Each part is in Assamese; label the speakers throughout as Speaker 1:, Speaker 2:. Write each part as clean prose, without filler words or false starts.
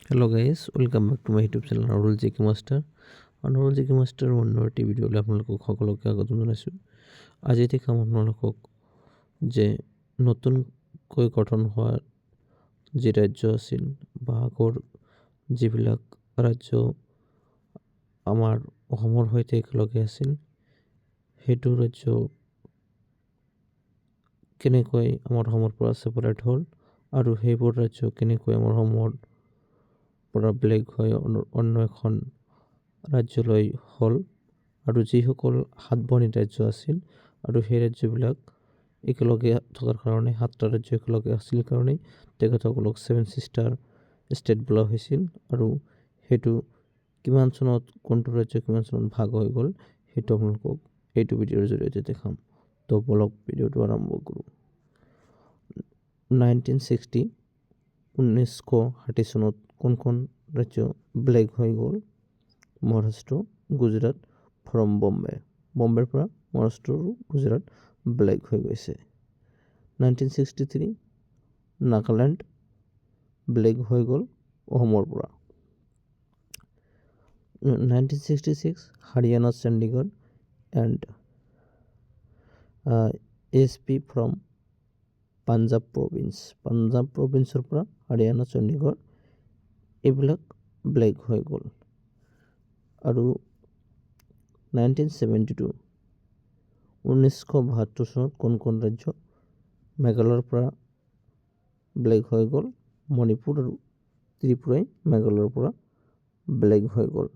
Speaker 1: Hello' guys, welcome back to my YouTube channel Anarul G K master. Anarul G K master অন্য এটি ভিডিঅ'লৈ আপোনালোকক সকলোকে স্বাগতম জনাইছোঁ। আজি দেখাম আপোনালোকক যে নতুনকৈ গঠন হোৱা যি ৰাজ্য আছিল বা আগৰ যিবিলাক ৰাজ্য আমাৰ অসমৰ সৈতে একেলগে আছিল, সেইটো ৰাজ্য কেনেকৈ আমাৰ অসমৰ পৰা ছেপাৰেট হ'ল আৰু সেইবোৰ ৰাজ্য কেনেকৈ আমাৰ অসমৰ পৰা বেলেগ হৈ অন্য এখন ৰাজ্যলৈ হ'ল, আৰু যিসকল 7 ভনী ৰাজ্য আছিল আৰু সেই ৰাজ্যবিলাক একেলগে থকাৰ কাৰণে 7টা ৰাজ্য একেলগে আছিল কাৰণেই তেখেতসকলক 7 চিষ্টাৰ ষ্টেট বোলা হৈছিল। আৰু সেইটো কিমান চনত কোনটো ৰাজ্য কিমান চনত ভাগ হৈ গ'ল সেইটো আপোনালোকক এইটো ভিডিঅ'ৰ জৰিয়তে দেখাম। তো বলক ভিডিঅ'টো আৰম্ভ কৰোঁ। 1960 চনত কোনখন ৰাজ্য বেলেগ হৈ গ'ল? মহাৰাষ্ট্ৰ, গুজৰাট ফ্ৰম বম্বেৰ পৰা মহাৰাষ্ট্ৰ আৰু গুজৰাট বেলেগ হৈ গৈছে। 1963 নাগালেণ্ড বেলেগ হৈ গ'ল অসমৰ পৰা। 1966 Haryana Chandigarh and SP from Punjab প্ৰভিন্সৰ পৰা হাৰিয়ানা চণ্ডীগড় এইবিলাক বেলেগ হৈ গ'ল। আৰু 1972 চনত কোন ৰাজ্য মেঘালয়ৰ পৰা বেলেগ হৈ গ'ল? মণিপুৰ আৰু ত্ৰিপুৰাই মেঘালয়ৰ পৰা বেলেগ হৈ গ'ল।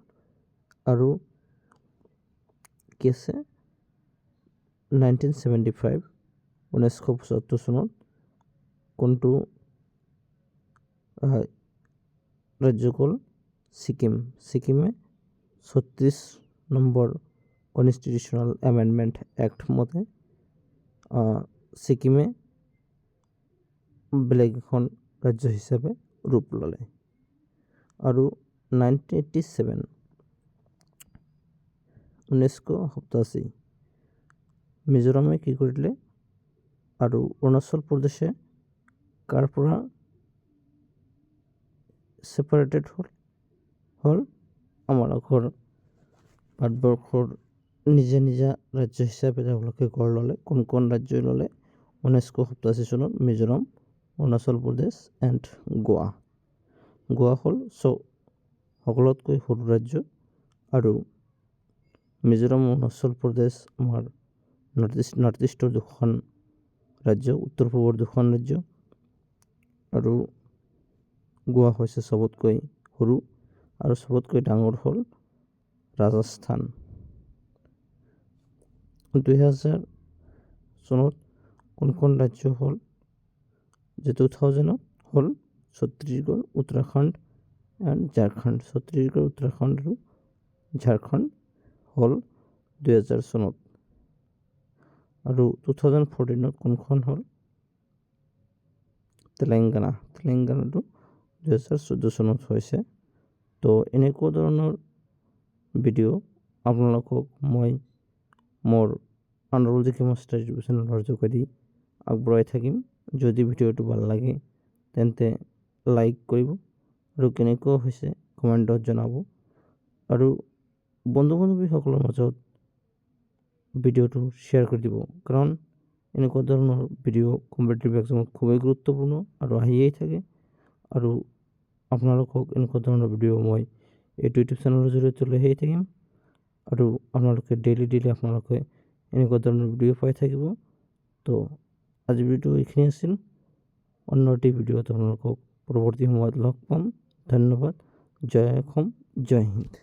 Speaker 1: আৰু কি আছে 1975 চনত কোনটো ৰাজ্য গ'ল? ছিকিমে 36 নম্বৰ কনষ্টিটিউশ্যনেল এমেণ্ডমেণ্ট এক্ট মতে ছিকিমে বেলেগ এখন ৰাজ্য হিচাপে ৰূপ ল'লে। আৰু 1987 মিজোৰামে কি কৰিলে? আৰু অৰুণাচল প্ৰদেশে কাৰ পৰা ছেপাৰেটেড হ'ল? আমাৰ ভাৰতবৰ্ষৰ নিজা ৰাজ্য হিচাপে তেওঁলোকে গঢ় ল'লে। কোন ৰাজ্যই ল'লে? 1987 চনত মিজোৰাম, অৰুণাচল প্ৰদেশ এণ্ড গোৱা হ'ল সকলোতকৈ সৰু ৰাজ্য। আৰু মিজোৰাম, অৰুণাচল প্ৰদেশ আমাৰ নৰ্থ ইষ্টৰ দুখন ৰাজ্য, উত্তৰ পূবৰ দুখন ৰাজ্য। আৰু গোৱা হৈছে চবতকৈ সৰু, আৰু চবতকৈ ডাঙৰ হ'ল ৰাজস্থান। 2000 চনত কোনখন ৰাজ্য হ'ল? যে 2000 হ'ল ছত্তীশগড়, উত্তৰাখণ্ড এণ্ড ঝাৰখণ্ড। ছত্তীশগড়, উত্তৰাখণ্ড আৰু ঝাৰখণ্ড হ'ল 2000 চনত। আৰু 2014 কোনখন হ'ল? তেলেংগানাটো 2014 চনত হৈছে। তো এনেকুৱা ধৰণৰ ভিডিঅ' আপোনালোকক মই মোৰ অনৰুল জি কে মাষ্টাৰ ইউটিউব চেনেলৰ যোগেদি আগবঢ়াই থাকিম। যদি ভিডিঅ'টো ভাল লাগে তেন্তে লাইক কৰিব, আৰু কেনেকুৱা হৈছে কমেণ্টত জনাব, আৰু বন্ধু বান্ধৱীসকলৰ মাজত ভিডিঅ'টো শ্বেয়াৰ কৰি দিব, কাৰণ এনেকুৱা ধৰণৰ ভিডিঅ' কম্পিটিটিভ এক্সামত খুবেই গুৰুত্বপূৰ্ণ আৰু আহিয়েই থাকে। আৰু আপোনালোকক এনেকুৱা ধৰণৰ ভিডিঅ' মই এইটো ইউটিউব চেনেলৰ জৰিয়তে লৈয়ে থাকিম, আৰু আপোনালোকে ডেইলি আপোনালোকে এনেকুৱা ধৰণৰ ভিডিঅ' পাই থাকিব। তো আজিৰ ভিডিঅ' এইখিনি আছিল। অন্য এটি ভিডিঅ'ত আপোনালোকক পৰৱৰ্তী সময়ত লগ পাম। ধন্যবাদ। জয় অসম, জয় হিন্দ।